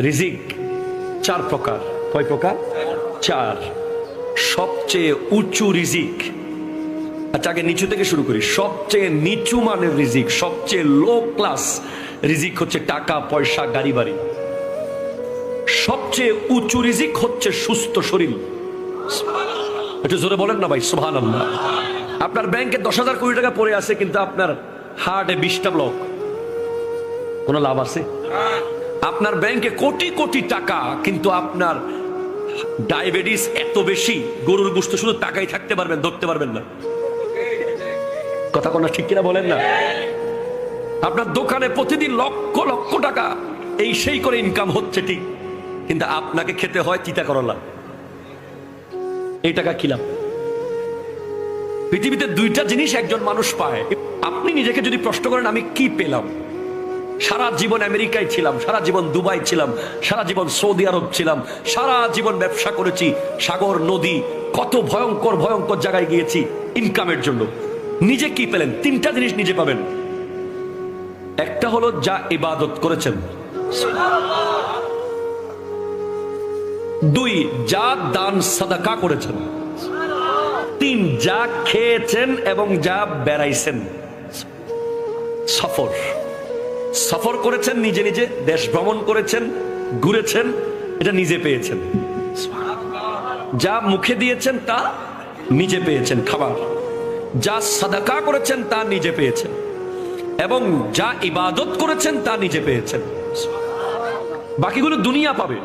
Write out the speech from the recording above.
রিজিক চার প্রকার। কয় প্রকার? চার। সবচেয়ে উঁচু রিজিক, আচ্ছা আগে নিচু থেকে শুরু করি। সবচেয়ে নিচু মানের রিজিক, সবচেয়ে লো ক্লাস রিজিক হচ্ছে টাকা পয়সা গাড়ি বাড়ি। সবচেয়ে উঁচু রিজিক হচ্ছে সুস্থ শরীর। একটু জোরে বলেন না ভাই সুবহানাল্লাহ। আপনার ব্যাংকে 10,000 কোটি টাকা পড়ে আছে, কিন্তু আপনার হার্টে 20টা ব্লক, কোনো লাভ আছে? আপনার ব্যাংকে কোটি কোটি টাকা, কিন্তু আপনার ডায়াবেটিস এত বেশি, গরুর গোশত শুধু টাকাই থাকতে পারবেন, ধরতে পারবেন না। কথা কোন ঠিক কিনা বলেন না? আপনার দোকানে প্রতিদিন লক্ষ লক্ষ টাকা এই সেই করে ইনকাম হচ্ছে ঠিক, কিন্তু আপনাকে খেতে হয় তিতা করলা। এই টাকা কি লাভ? পৃথিবীতে দুইটা জিনিস একজন মানুষ পায়। আপনি নিজেকে যদি প্রশ্ন করেন আমি কি পেলাম, সারা জীবন আমেরিকায় ছিলাম, সারা জীবন দুবাই ছিলাম, সারা জীবন সৌদি আরব ছিলাম, সারা জীবন ব্যবসা করেছি, সাগর নদী কত ভয়ঙ্কর ভয়ঙ্কর জায়গায় গিয়েছি ইনকামের জন্য। নিজে কি পেলেন? তিনটা জিনিস নিজে পাবেন। একটা হলো যা ইবাদত করেছেন, দুই যা দান সাদাকা করেছেন, তিন যা খেয়েছেন এবং যা বেড়াইছেন। সফর সফর করেছেন, নিজে নিজে দেশ ভ্রমণ করেছেন, ঘুরেছেন, এটা নিজে পেয়েছেন। যা মুখে দিয়েছেন তা নিজে পেয়েছেন খাবার, যা সাদাকা করেছেন তা নিজে পেয়েছেন, এবং যা ইবাদত করেছেন তা নিজে পেয়েছেন। বাকিগুলো দুনিয়া পাবে।